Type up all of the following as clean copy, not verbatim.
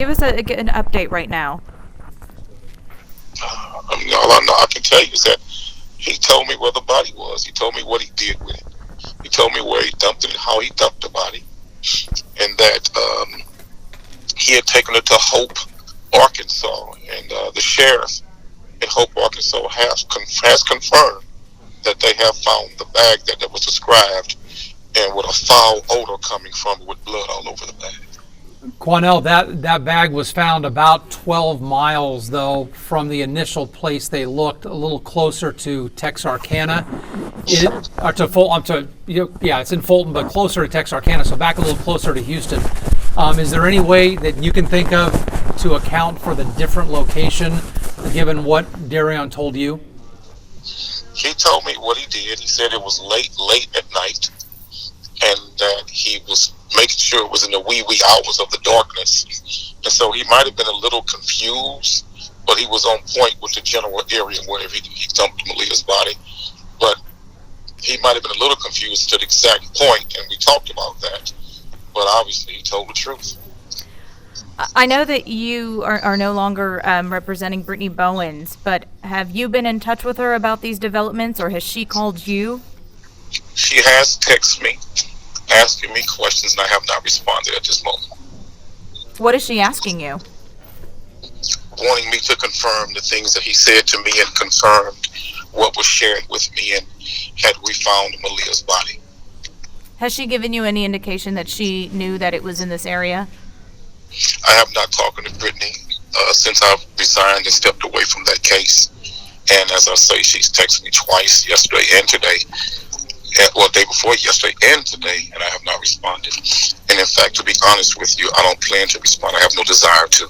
Give us an update right now. All I know I can tell you is that he told me where the body was. He told me what he did with it. He told me where he dumped it and how he dumped the body, and that he had taken it to Hope, Arkansas, and the sheriff in Hope, Arkansas has confirmed that they have found the bag that was described, and with a foul odor coming from it with blood all over the bag. Quanell, that bag was found about 12 miles, though, from the initial place they looked, a little closer to Texarkana. It's in Fulton, but closer to Texarkana, so back a little closer to Houston. Is there any way that you can think of to account for the different location, given what Darion told you? He told me what he did. He said it was late at night, and that he was making sure it was in the wee hours of the darkness. And so he might have been a little confused, but he was on point with the general area where he dumped Maleah's body. But he might have been a little confused to the exact point, and we talked about that. But obviously he told the truth. I know that you are no longer representing Brittany Bowens, but have you been in touch with her about these developments, or has she called you? She has texted me, asking me questions, and I have not responded at this moment. What is she asking you? Wanting me to confirm the things that he said to me and confirmed what was shared with me, and had we found Maleah's body. Has she given you any indication that she knew that it was in this area? I have not talked to Brittany since I've resigned and stepped away from that case. And as I say, she's texted me twice, yesterday and today. Day before yesterday and today, and I have not responded. And in fact, to be honest with you, I don't plan to respond. I have no desire to.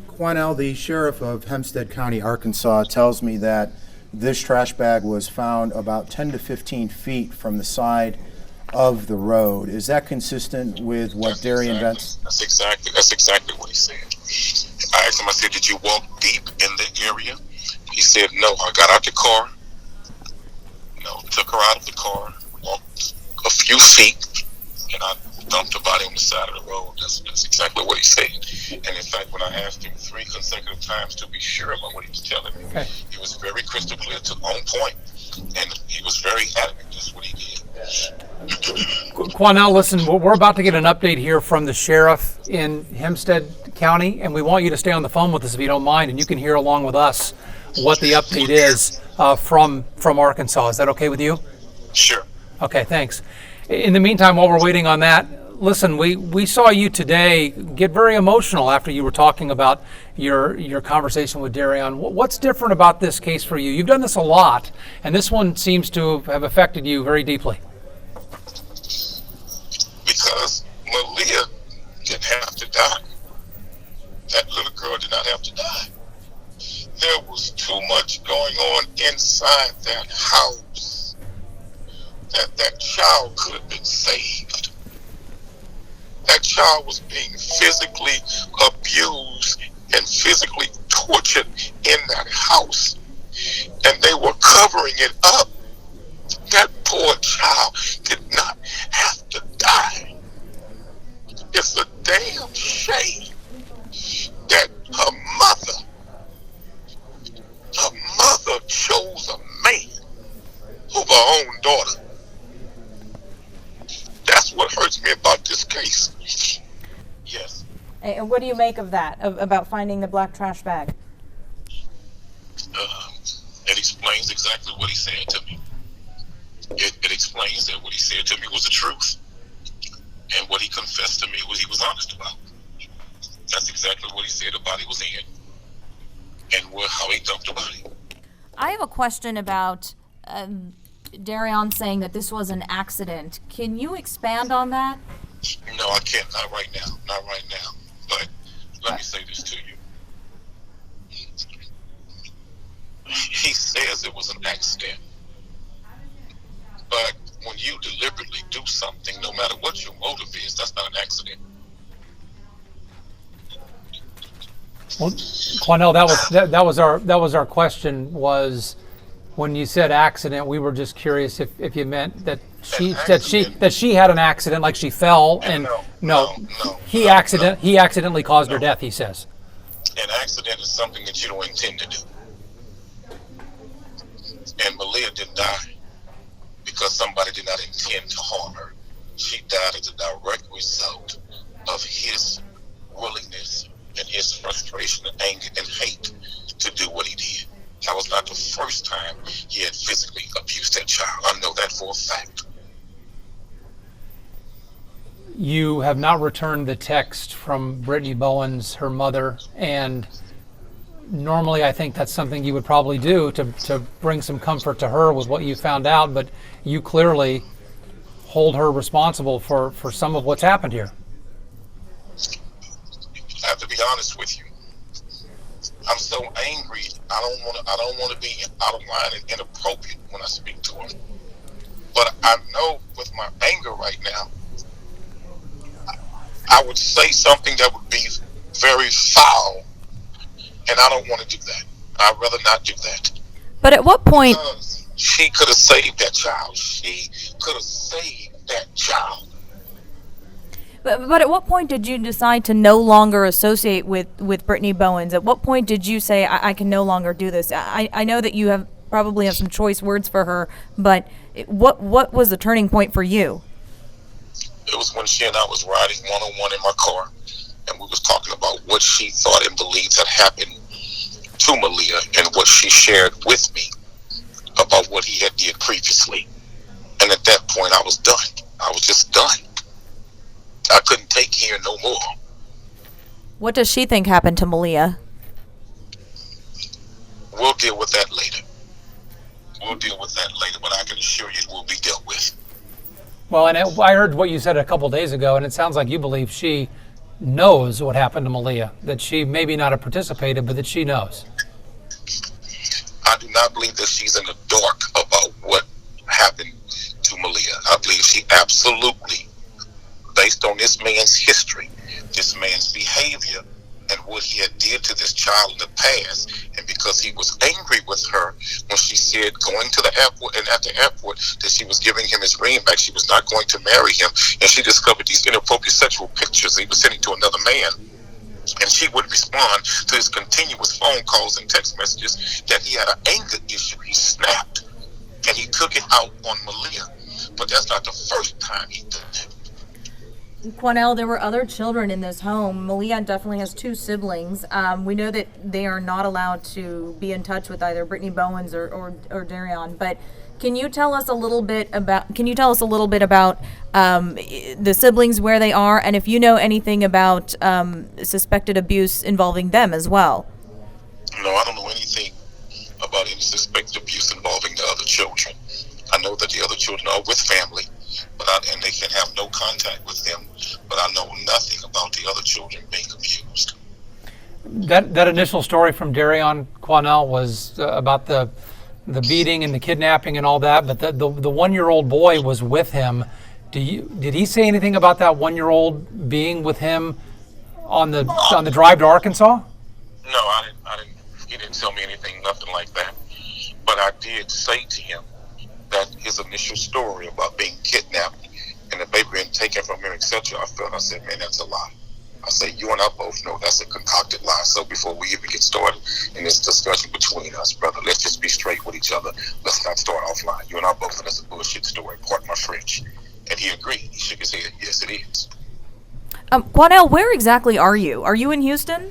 Quanell, the sheriff of Hempstead County, Arkansas, tells me that this trash bag was found about 10 to 15 feet from the side of the road. Is that consistent with what Darion Vence? That's exactly what he said. I asked him, I said, did you walk deep in the area? He said, no. I got out the car. Took her out of the car, walked a few feet, and I dumped the body on the side of the road. That's exactly what he said. And in fact, when I asked him 3 consecutive times to be sure about what he was telling me, he was very crystal clear, on point, and he was very adamant. That's what he did. Quanell, listen, we're about to get an update here from the sheriff in Hempstead County, and we want you to stay on the phone with us if you don't mind, and you can hear along with us what the update is from Arkansas. Is that okay with you? Sure. Okay, thanks. In the meantime, while we're waiting on that, listen, we saw you today get very emotional after you were talking about your conversation with Darion. What's different about this case for you? You've done this a lot, and this one seems to have affected you very deeply. Because Maleah didn't have to die. That little girl did not have to die. There was too much going on inside that house that child could have been saved. That child was being physically abused and physically tortured in that house, and they were covering it up. That poor child did not have to die. It's a damn shame that her mother chose a man over her own daughter. That's what hurts me about this case. Yes. And what do you make of that, about finding the black trash bag? It explains exactly what he said to me. It explains that what he said to me was the truth. And what he confessed to me was he was honest about. That's exactly what he said the body was in, and how he dumped the body. I have a question about Darion saying that this was an accident. Can you expand on that? No, I can't. Not right now. Not right now. But let me say this to you. He says it was an accident. But when you deliberately do something, no matter what your motive is, that's not an accident. Well, Quanell, that was our question. Was when you said accident, we were just curious if you meant that that she had an accident, like she fell, and no. he accidentally caused her death. He says an accident is something that you don't intend to do, and Maleah didn't die because somebody did not intend to harm her. She died as a direct result of his willingness and his frustration and anger and hate to do what he did. That was not the first time he had physically abused that child. I know that for a fact. you have not returned the text from Brittany Bowens, her mother, and normally I think that's something you would probably do to bring some comfort to her with what you found out, but you clearly hold her responsible for some of what's happened here. I have to be honest with you. I'm so angry. I don't want to be out of line and inappropriate when I speak to her. But I know with my anger right now, I would say something that would be very foul, and I don't want to do that. I'd rather not do that. But at what point? Because she could have saved that child. She could have saved that child. But at what point did you decide to no longer associate with Brittany Bowens? At what point did you say, I can no longer do this? I know that you probably have some choice words for her, but what was the turning point for you? It was when she and I was riding one-on-one in my car, and we was talking about what she thought and believes had happened to Maleah and what she shared with me about what he had did previously. And at that point, I was done. I was just done. I couldn't take here no more. What does she think happened to Maleah? We'll deal with that later. But I can assure you it will be dealt with. Well, and I heard what you said a couple days ago, and it sounds like you believe she knows what happened to Maleah, that she maybe not have participated, but that she knows. I do not believe that she's in the dark about what happened to Maleah. I believe she absolutely, based on this man's history, this man's behavior, and what he had did to this child in the past, and because he was angry with her when she said going to the airport and at the airport that she was giving him his ring back, she was not going to marry him, and she discovered these inappropriate sexual pictures he was sending to another man, and she would respond to his continuous phone calls and text messages that he had an anger issue. He snapped, and he took it out on Maleah, but that's not the first time he did that. Quanell, there were other children in this home. Maleah definitely has 2 siblings. We know that they are not allowed to be in touch with either Brittany Bowens or Darion. But can you tell us a little bit about the siblings, where they are, and if you know anything about suspected abuse involving them as well? No, I don't know anything about any suspected abuse involving the other children. I know that the other children are with family, and they can have no contact with them, but I know nothing about the other children being abused. That initial story from Darion Quanell was about the beating and the kidnapping and all that, but the 1-year-old boy was with him. Did he say anything about that 1-year-old being with him on the drive to Arkansas? No, I didn't. He didn't tell me anything, nothing like that. But I did say to him that his initial story about being kidnapped and the baby being taken from him, etc. I said, man, that's a lie. I said, you and I both know that's a concocted lie. So before we even get started in this discussion between us, brother, let's just be straight with each other. Let's not start offline. You and I both know that's a bullshit story. Pardon my French. And he agreed. He shook his head. Yes, it is. Quanell, where exactly are you? Are you in Houston?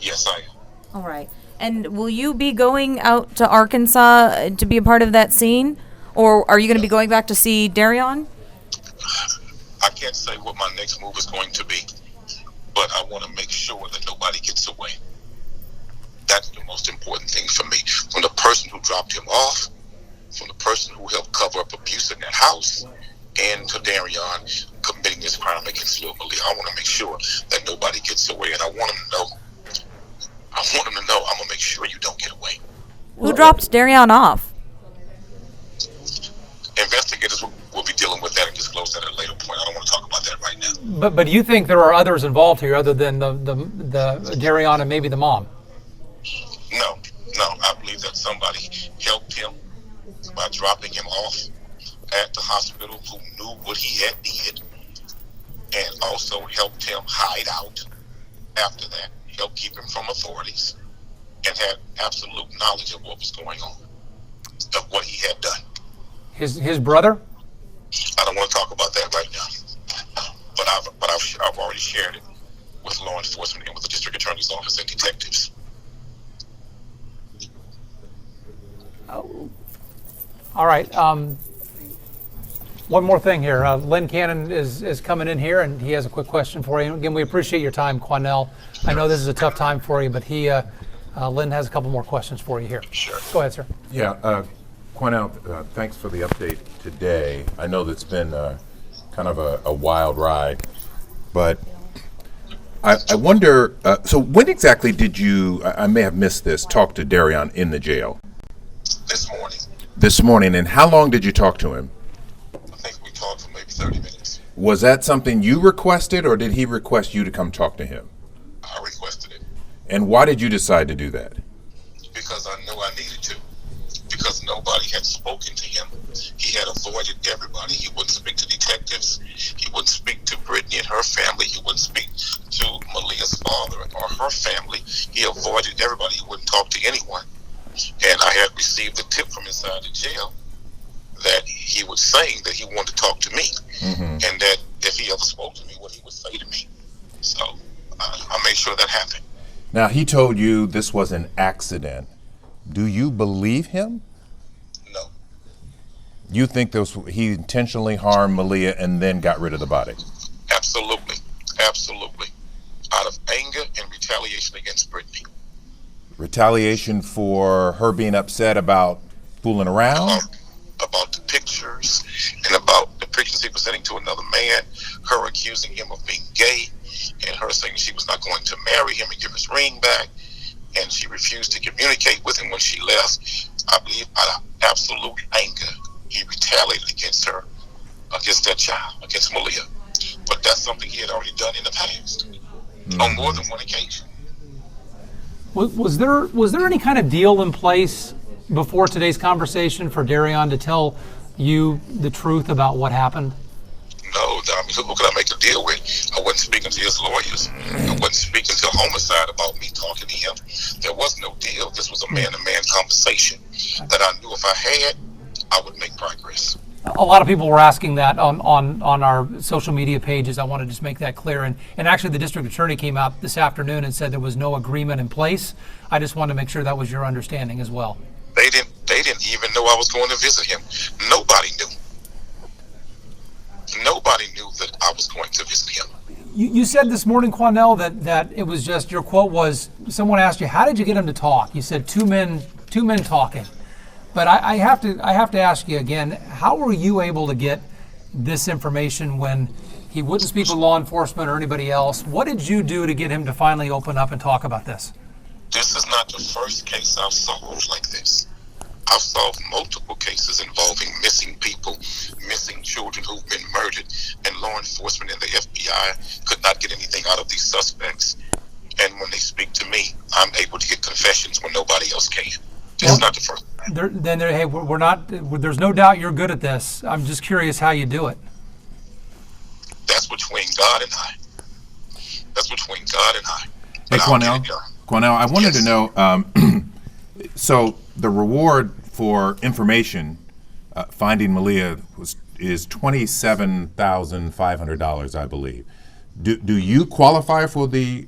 Yes, I am. All right. And will you be going out to Arkansas to be a part of that scene? Or are you going to be going back to see Darion? I can't say what my next move is going to be, but I want to make sure that nobody gets away. That's the most important thing for me. From the person who dropped him off, from the person who helped cover up abuse in that house, and to Darion committing this crime against little Maleah. I want to make sure that nobody gets away, and I want him to know, I'm going to make sure you don't get away. Who dropped Darion off? Investigators will be dealing with that and disclose that at a later point. I don't want to talk about that right now. But do you think there are others involved here other than the Darion and maybe the mom? No. I believe that somebody helped him by dropping him off, at the hospital who knew what he had did, and also helped him hide out after that, helped keep him from authorities, and had absolute knowledge of what was going on, of what he had done. His brother? I don't want to talk about that right now, but I've already shared it with law enforcement and with the district attorney's office and detectives. All right. One more thing here. Lynn Cannon is coming in here, and he has a quick question for you. Again, we appreciate your time, Quanell. I know this is a tough time for you, but Lynn has a couple more questions for you here. Sure. Go ahead, sir. Yeah, Quanell, thanks for the update today. I know that's been kind of a wild ride, but I wonder, so when exactly did you, I may have missed this, talk to Darion in the jail? This morning. This morning, and how long did you talk to him? I think we talked for maybe 30 minutes. Was that something you requested, or did he request you to come talk to him? I requested it And why did you decide to do that? because I knew I needed to. Because nobody had spoken to him. He had avoided everybody. He wouldn't speak to detectives. He wouldn't speak to Brittany and her family. He wouldn't speak to Maleah's father or her family. He avoided everybody. He wouldn't talk to anyone. And I had received a tip from inside the jail that he was saying that he wanted to talk to me, and that if he ever spoke to me, what he would say to me. So I made sure that happened. Now, he told you this was an accident. Do you believe him? No, You think he intentionally harmed Maleah and then got rid of the body? absolutely, absolutely. Out of anger and retaliation against Brittany. Retaliation for her being upset about fooling around? About the pictures and about the pictures he was sending to another man, her accusing him of being gay, and her saying she was not going to marry him and give his ring back, and she refused to communicate with him when she left. I believe out of absolute anger, he retaliated against her, against that child, against Maleah. But that's something he had already done in the past, on more than one occasion. Was there any kind of deal in place before today's conversation for Darion to tell you the truth about what happened? No, I mean, who could I make a deal with? I wasn't speaking to his lawyers. I wasn't speaking to homicide about me talking to him. There was no deal. This was a man-to-man conversation that I knew if I had, I would make progress. A lot of people were asking that on our social media pages. I want to just make that clear. And actually, the district attorney came out this afternoon and said there was no agreement in place. I just wanted to make sure that was your understanding as well. They didn't even know I was going to visit him. Nobody knew. Nobody knew that I was going to visit him. You said this morning, Quanell, that it was just, your quote was, someone asked you, how did you get him to talk? You said two men talking. But I have to ask you again, how were you able to get this information when he wouldn't speak with law enforcement or anybody else? What did you do to get him to finally open up and talk about this? This is not the first case I've solved like this. I've solved multiple cases involving missing people, missing children who've been murdered, and law enforcement and the FBI could not get anything out of these suspects. And when they speak to me, I'm able to get confessions when nobody else can. This is not the first. Hey, we're not. There's no doubt you're good at this. I'm just curious how you do it. That's between God and I. That's between God and I. Hey, But I'll get it done. Quanell, I wanted Yes. to know, so the reward for information finding Maleah is $27,500, I believe. Do you qualify for the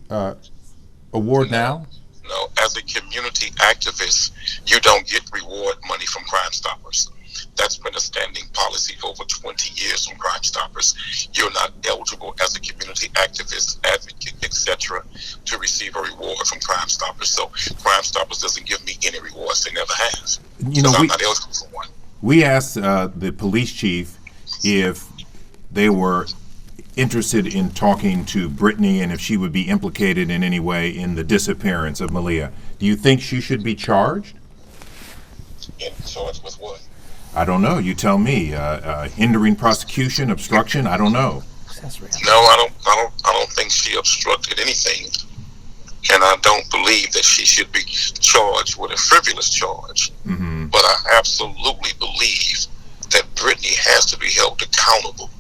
award now? No, as a community activist, you don't get reward money from Crime Stoppers. That's been a standing policy for over 20 years from Crime Stoppers. You're not eligible as a community activist, advocate, etc., to receive a reward from Crime Stoppers. So Crime Stoppers doesn't give me any rewards. They never have. You know, I'm not eligible for one. We asked the police chief if they were interested in talking to Brittany and if she would be implicated in any way in the disappearance of Maleah. Do you think she should be charged? In charge with what? I don't know. You tell me. Hindering prosecution, obstruction. I don't know. No, I don't think she obstructed anything, and I don't believe that she should be charged with a frivolous charge. But I absolutely believe that Brittany has to be held accountable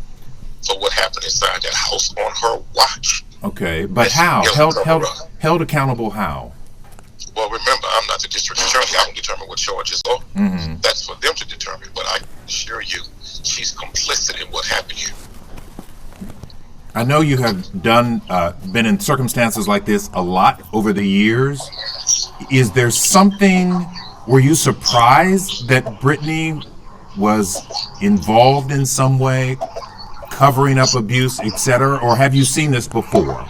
for what happened inside that house on her watch. Okay, but Let's how? cover up. Held accountable how? Well, remember, I'm not the district attorney. I don't determine what charges are. That's for them to determine. But I assure you, she's complicit in what happened here. I know you have been in circumstances like this a lot over the years. Is there something, were you surprised that Brittany was involved in some way, covering up abuse, etc., or have you seen this before?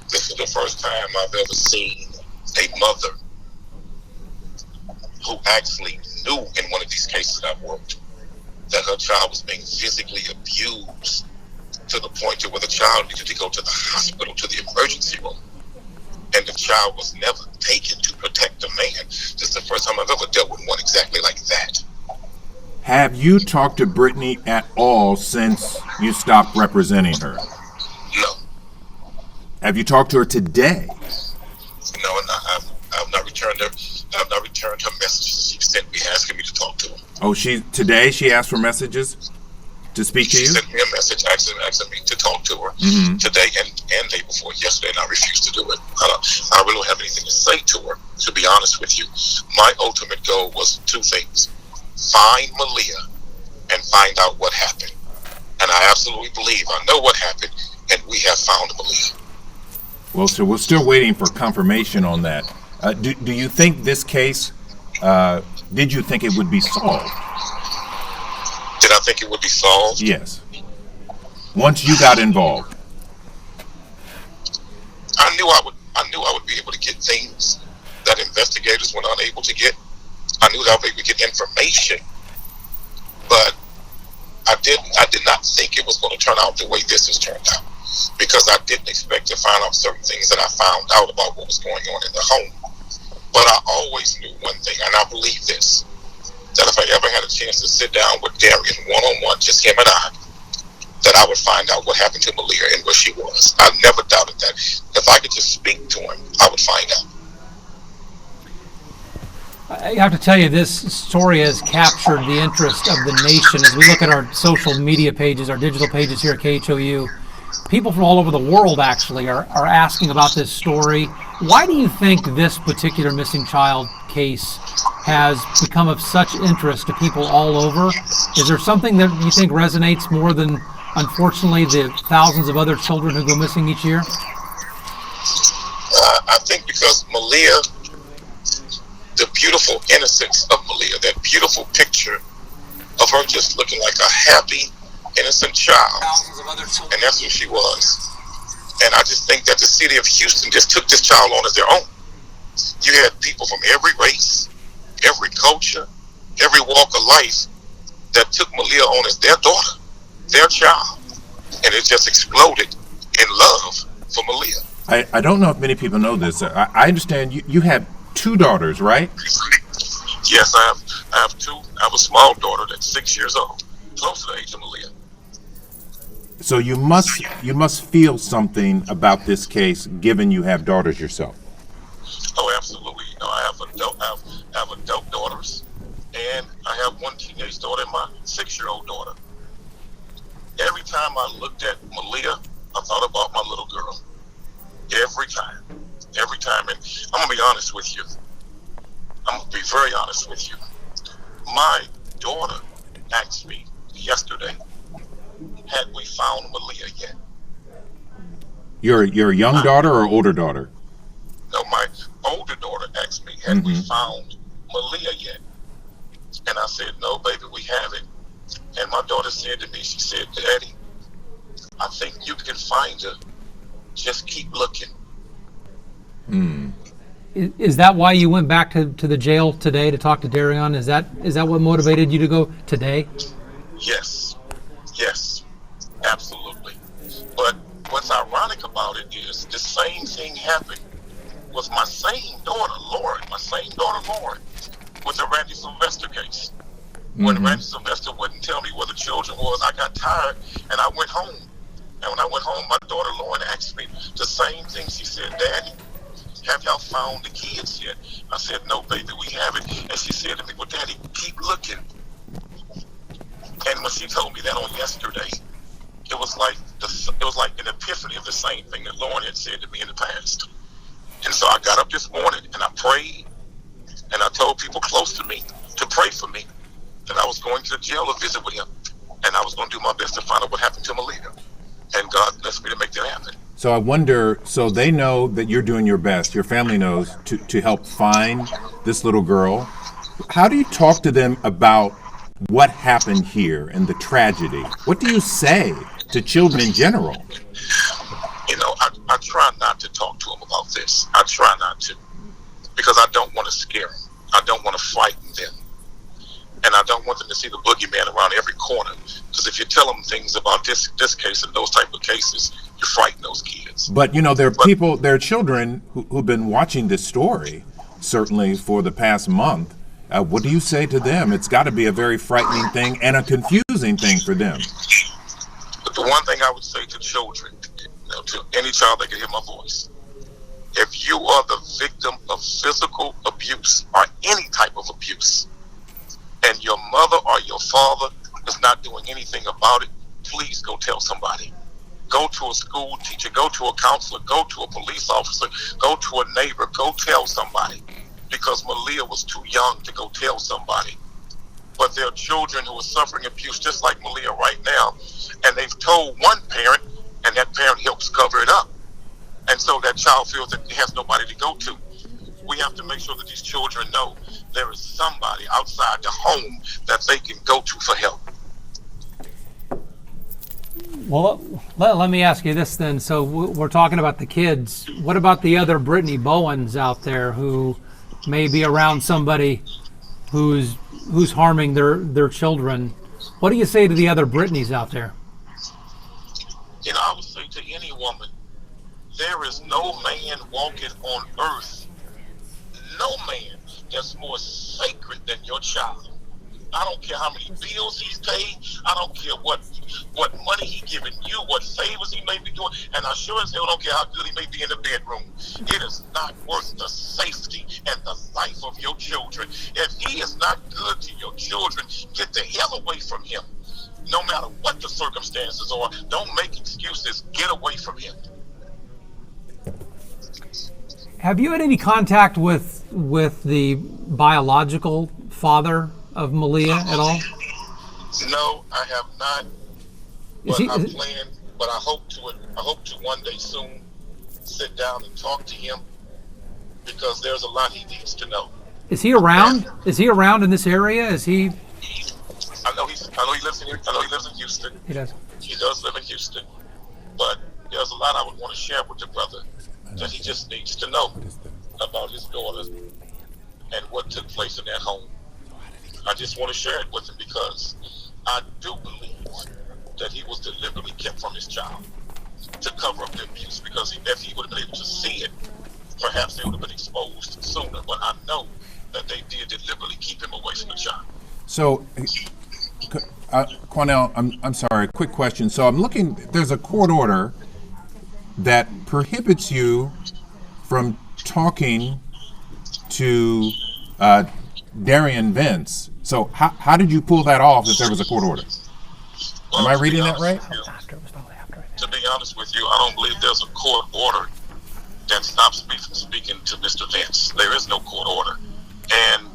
This is the first time I've ever seen a mother who actually knew in one of these cases I've worked that her child was being physically abused to the point to where the child needed to go to the hospital, to the emergency room. And the child was never taken to protect the man. This is the first time I've ever dealt with one exactly like that. Have you talked to Brittany at all since you stopped representing her? No. Have you talked to her today? No, I've not returned her. I've not returned her messages she sent me asking me to talk to her. Oh, today she asked for messages to speak to you? She sent me a message asking me to talk to her today and day before yesterday, and I refused to do it. I really don't have anything to say to her, to be honest with you. My ultimate goal was two things: find Maleah and find out what happened. And I absolutely believe I know what happened, and we have found Maleah. Well, so we're still waiting for confirmation on that. Do you think this case, did you think it would be solved? Did I think it would be solved? Yes. Once you got involved. I knew I would be able to get things that investigators were not able to get. I knew that I would be able to get information, but I did not think it was going to turn out the way this has turned out, because I didn't expect to find out certain things that I found out about what was going on in the home. But I always knew one thing, and I believe this, that if I ever had a chance to sit down with Darian one-on-one, just him and I, that I would find out what happened to Maleah and where she was. I never doubted that. If I could just speak to him, I would find out. I have to tell you, this story has captured the interest of the nation. As we look at our social media pages, our digital pages here at KHOU, people from all over the world actually are asking about this story. Why do you think this particular missing child case has become of such interest to people all over? Is there something that you think resonates more than, unfortunately, the thousands of other children who go missing each year? I think because Maleah, the beautiful innocence of Maleah, that beautiful picture of her just looking like a happy, innocent child, and that's who she was. And I just think that the city of Houston just took this child on as their own. You had people from every race, every culture, every walk of life that took Maleah on as their daughter, their child, and it just exploded in love for Maleah. I don't know if many people know this. I understand you have two daughters, right? Yes, I have two. I have a small daughter that's 6 years old, close to the age of Maleah. So you must feel something about this case, given you have daughters yourself. Oh, absolutely. You know, I have adult daughters, and I have one teenage daughter and my 6-year-old daughter. Every time I looked at Maleah, I thought about my little girl. Every time. And I'm going to be honest with you. I'm going to be very honest with you. My daughter asked me yesterday, had we found Maleah yet? Your young daughter or older daughter? No, my older daughter asked me, had we found Maleah yet? And I said, no, baby, we haven't. And my daughter said to me, she said, Daddy, I think you can find her. Just keep looking. Is that why you went back to the jail today to talk to Darian? Is that what motivated you to go today? Yes, absolutely. But what's ironic about it is the same thing happened with my same daughter, Lauren, with the Randy Sylvester case. When Randy Sylvester wouldn't tell me where the children was, I got tired and I went home. And when I went home, my daughter Lauren asked me the same thing. She said, Daddy, have y'all found the kids yet? I said, no, baby, we haven't. And she said to me, well, Daddy, keep looking. And when she told me that on yesterday, it was like an epiphany of the same thing that Lauren had said to me in the past. And so I got up this morning and I prayed, and I told people close to me to pray for me, that I was going to the jail to visit with him, and I was going to do my best to find out what happened to Maleah. And God blessed me to make that happen. So I wonder, so they know that you're doing your best, your family knows, to help find this little girl. How do you talk to them about what happened here and the tragedy? What do you say to children in general? You know, I try not to talk to them about this. I try not to, because I don't want to scare them. I don't want to frighten them. And I don't want them to see the boogeyman around every corner. Because if you tell them things about this case and those type of cases, you frighten those kids. But, you know, there are children who've been watching this story, certainly for the past month. What do you say to them? It's got to be a very frightening thing and a confusing thing for them. But the one thing I would say to children, to any child that can hear my voice, if you are the victim of physical abuse or any type of abuse, and your mother or your father is not doing anything about it, please go tell somebody. Go to a school teacher, go to a counselor, go to a police officer, go to a neighbor, go tell somebody. Because Maleah was too young to go tell somebody. But there are children who are suffering abuse just like Maleah right now, and they've told one parent, and that parent helps cover it up. And so that child feels that he has nobody to go to. We have to make sure that these children know there is somebody outside the home that they can go to for help. Well, let me ask you this then. So we're talking about the kids. What about the other Brittany Bowens out there who may be around somebody who's harming their children? What do you say to the other Brittany's out there? You know, I would say to any woman, there is no man walking on earth, no man that's more sacred than your child. I don't care how many bills he's paid. I don't care what money he's giving you, what favors he may be doing, and I sure as hell don't care how good he may be in the bedroom. It is not worth the safety and the life of your children. If he is not good to your children, get the hell away from him. No matter what the circumstances are, don't make excuses. Get away from him. Have you had any contact with the biological father of Maleah at all? No, I have not. But I hope to one day soon sit down and talk to him, because there's a lot he needs to know. Is he around? Is he around in this area? Is he? I know he lives in Houston. He does. He does live in Houston. But there's a lot I would want to share with the brother that he just needs to know about his daughter and what took place in that home. I just want to share it with him because I do believe that he was deliberately kept from his child to cover up the abuse, because if he would have been able to see it, perhaps they would have been exposed sooner. But I know that they did deliberately keep him away from the child. So, Quanell, I'm sorry, quick question. So I'm looking, there's a court order that prohibits you from talking to Darian Vence. So how did you pull that off if there was a court order? Well, am I reading that right? To be honest with you, I don't believe there's a court order that stops me from speaking to Mr. Vence. There is no court order. And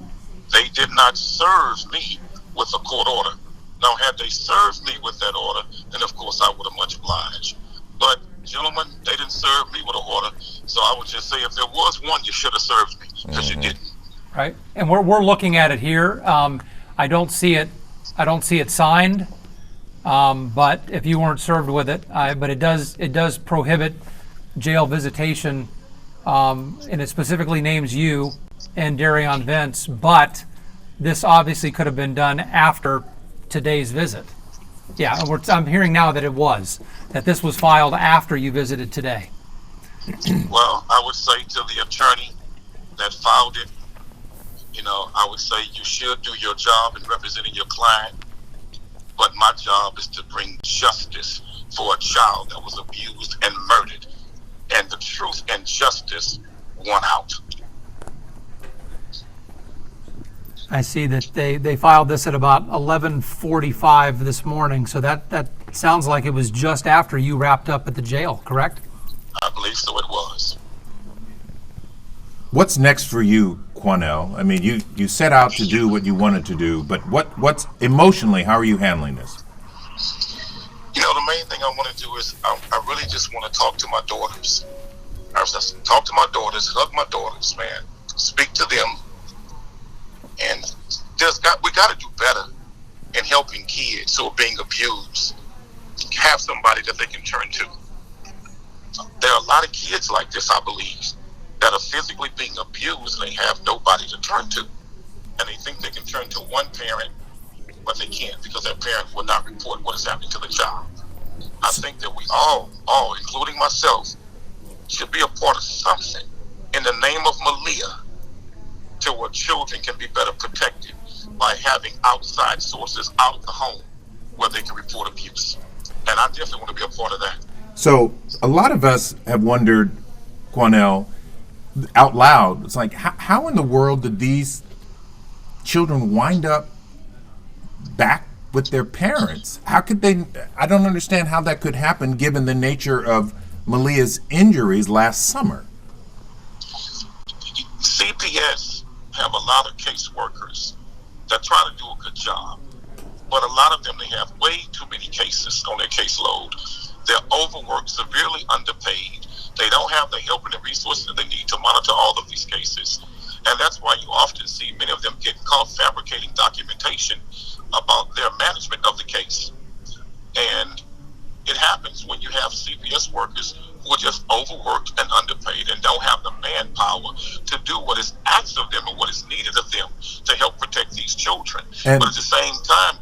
they did not serve me with a court order. Now, had they served me with that order, then of course I would have much obliged. But, gentlemen, they didn't serve me with an order. So I would just say, if there was one, you should have served me, because you didn't. Right, and we're looking at it here. I don't see it signed. But if you weren't served with it, but it does prohibit jail visitation, and it specifically names you and Darian Vence. But this obviously could have been done after today's visit. Yeah, I'm hearing now that this was filed after you visited today. Well, I would say to the attorney that filed it, I would say you should do your job in representing your client. But my job is to bring justice for a child that was abused and murdered. And the truth and justice won out. I see that they filed this at about 11:45 this morning, so that sounds like it was just after you wrapped up at the jail, correct? I believe so it was. What's next for you, Quanell? I mean, you set out to do what you wanted to do, but what's emotionally, how are you handling this? You know, the main thing I want to do is I really just want to talk to my daughters. I just talk to my daughters, hug my daughters, man, speak to them, and we got to do better in helping kids who are being abused have somebody that they can turn to. There are a lot of kids like this, I believe, that are physically being abused and they have nobody to turn to. And they think they can turn to one parent, but they can't because that parent will not report what is happening to the child. I think that we all, including myself, should be a part of something in the name of Maleah to where children can be better protected by having outside sources out of the home where they can report abuse. And I definitely want to be a part of that. So a lot of us have wondered, Quanell, out loud, it's like, how in the world did these children wind up back with their parents? How could they? I don't understand how that could happen given the nature of Maleah's injuries last summer. CPS have a lot of caseworkers that try to do a good job, but a lot of them, they have way too many cases on their caseload. They're overworked, severely underpaid. They don't have the help and the resources that they need to monitor all of these cases. And that's why you often see many of them getting caught fabricating documentation about their management of the case. And it happens when you have CPS workers who are just overworked and underpaid and don't have the manpower to do what is asked of them and what is needed of them to help protect these children. And, but at the same time,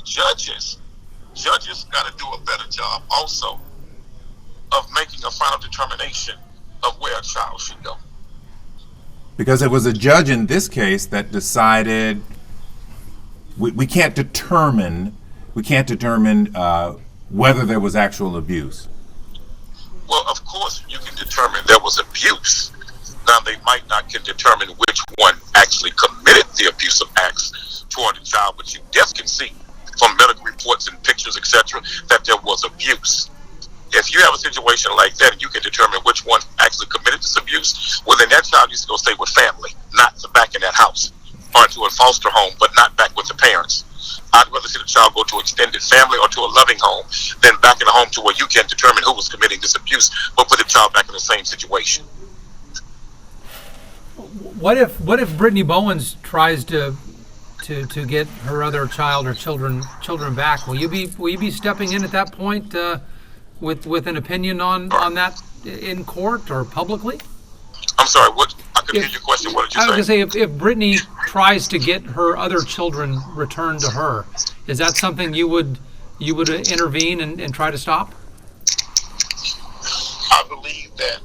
judges got to do a better job also of making a final determination of where a child should go. because it was a judge in this case that decided we can't determine whether there was actual abuse. Well, of course, you can determine there was abuse. Now, they might not can determine which one actually committed the abusive acts toward the child, but you definitely can see from medical reports and pictures, etc., that there was abuse. If you have a situation like that and you can determine which one actually committed this abuse, well, then that child needs to go stay with family, not back in that house, or into a foster home, but not back with the parents. I'd rather see the child go to extended family or to a loving home than back in a home to where you can't determine who was committing this abuse, but put the child back in the same situation. What if Brittany Bowens tries to get her other child or children back? Will you be stepping in at that point with an opinion on that in court or publicly? I'm sorry, what? I couldn't hear your question. What did you say? I was going to say, if Brittany tries to get her other children returned to her, is that something you would intervene and try to stop? I believe that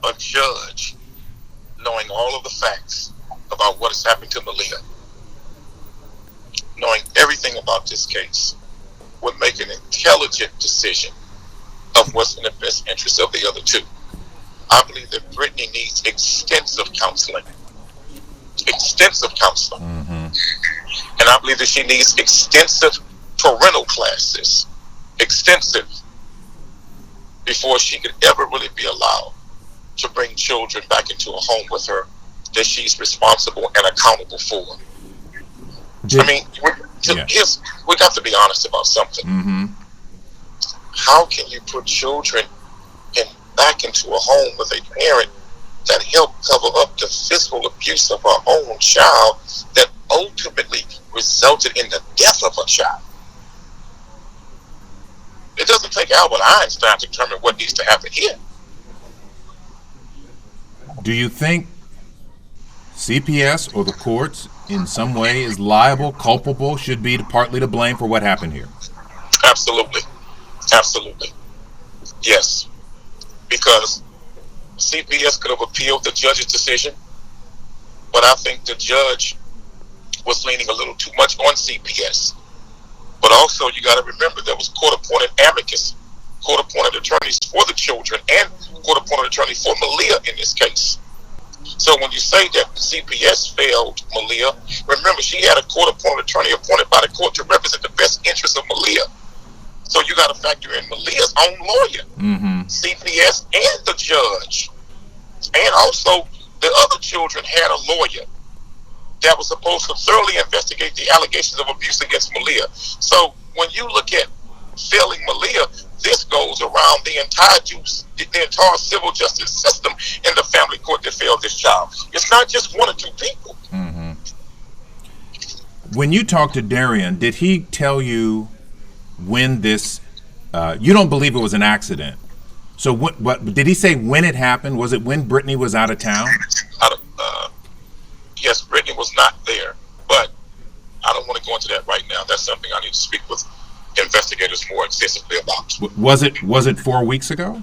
a judge, knowing all of the facts about what has happened to Maleah, knowing everything about this case, would make an intelligent decision of what's in the best interest of the other two. I believe that Brittany needs extensive counseling. Mm-hmm. And I believe that she needs extensive parental classes, before she could ever really be allowed to bring children back into a home with her that she's responsible and accountable for. I mean, we got to be honest about something. Mm-hmm. How can you put children back into a home with a parent that helped cover up the physical abuse of her own child that ultimately resulted in the death of her child? It doesn't take Albert Einstein to determine what needs to happen here. Do you think CPS or the courts in some way is liable, culpable, should be partly to blame for what happened here? Absolutely. Yes. Because CPS could have appealed the judge's decision, but I think the judge was leaning a little too much on CPS. But also, you got to remember, there was court-appointed amicus, court-appointed attorneys for the children, and court-appointed attorney for Maleah in this case. So when you say that CPS failed Maleah, remember she had a court-appointed attorney appointed by the court to represent the best interests of Maleah. So you got to factor in Maleah's own lawyer, CPS, and the judge, and also the other children had a lawyer that was supposed to thoroughly investigate the allegations of abuse against Maleah. So when you look at failing Maleah, this goes around the entire civil justice system in the family court that failed this child. It's not just one or two people. When you talked to Darian, did he tell you when this? You don't believe it was an accident. So what did he say when it happened? Was it when Brittany was out of town? Yes, Brittany was not there, but I don't want to go into that right now. That's something I need to speak with investigators more extensively about. Was it 4 weeks ago?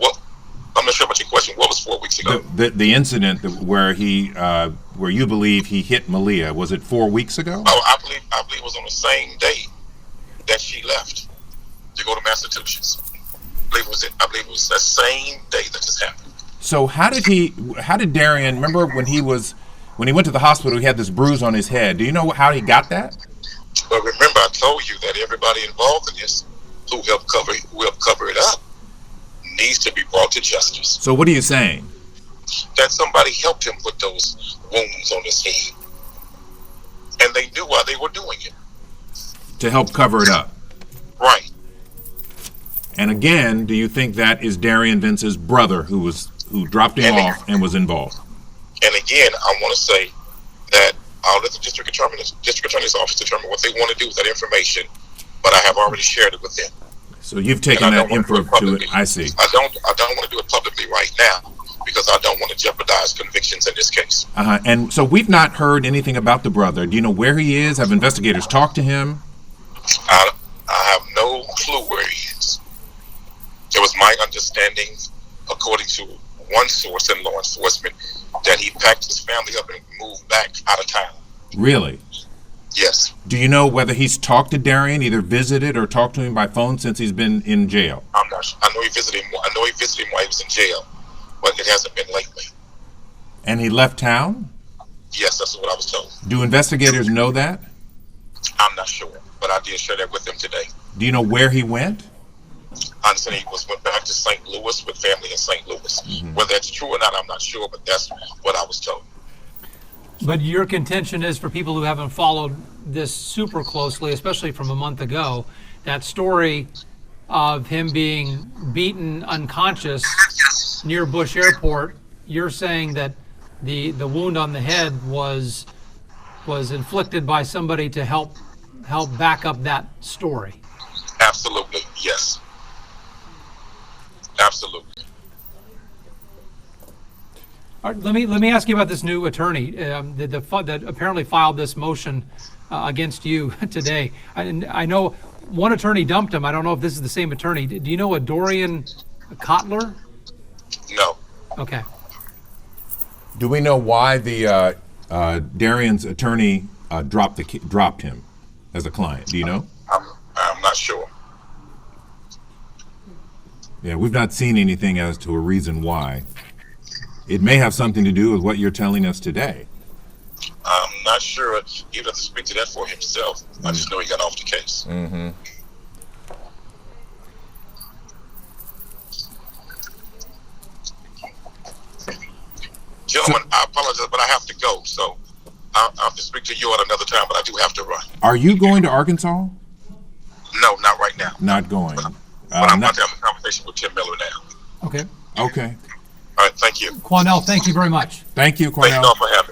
Well, I'm not sure about your question. What was 4 weeks ago? The incident where where you believe he hit Maleah, was it 4 weeks ago? Oh, I believe it was on the same day that she left to go to Massachusetts. I believe it was that same day that this happened. So how did Darian, remember when he went to the hospital, he had this bruise on his head. Do you know how he got that? But remember, I told you that everybody involved in this who helped cover it up needs to be brought to justice. So what are you saying? That somebody helped him put those wounds on his head. And they knew why they were doing it. To help cover it up. Right. And again, do you think that is Darian Vence's brother who dropped him off and was involved? And again, I want to say that I'll let the district attorney's office determine what they want to do with that information, but I have already shared it with them. So you've taken that info to it. I see. I don't want to do it publicly right now because I don't want to jeopardize convictions in this case. And so we've not heard anything about the brother. Do you know where he is? Have investigators talked to him? I have no clue where he is. It was my understanding, according to one source in law enforcement, that he packed his family up and moved back out of town. Really? Yes. Do you know whether he's talked to Darian, either visited or talked to him by phone since he's been in jail? I'm not sure. I know he visited him while he was in jail, but it hasn't been lately. And he left town? Yes, that's what I was told. Do investigators know that? I'm not sure, but I did share that with them today. Do you know where he went? I understand he went back to St. Louis with family in St. Louis. Whether that's true or not, I'm not sure, but that's what I was told. But your contention is, for people who haven't followed this super closely, especially from a month ago, that story of him being beaten unconscious near Bush Airport, you're saying that the wound on the head was inflicted by somebody to help back up that story. Absolutely, yes. Absolutely. All right, let me ask you about this new attorney that apparently filed this motion against you today. I know one attorney dumped him. I don't know if this is the same attorney. Do you know a Dorian Kotler? No. Okay. Do we know why the Darian's attorney dropped him as a client? Do you know? I'm not sure. Yeah, we've not seen anything as to a reason why. It may have something to do with what you're telling us today. I'm not sure. He'd have to speak to that for himself. I just know he got off the case. Mm-hmm. Gentlemen, I apologize, but I have to go. So I'll have to speak to you at another time, but I do have to run. Are you going to Arkansas? No, not right now. Not going. But I'm about to have a conversation with Tim Miller now. Okay. Okay. All right, thank you. Quanell, thank you very much. Thank you, Thank you Quanell. all for having me.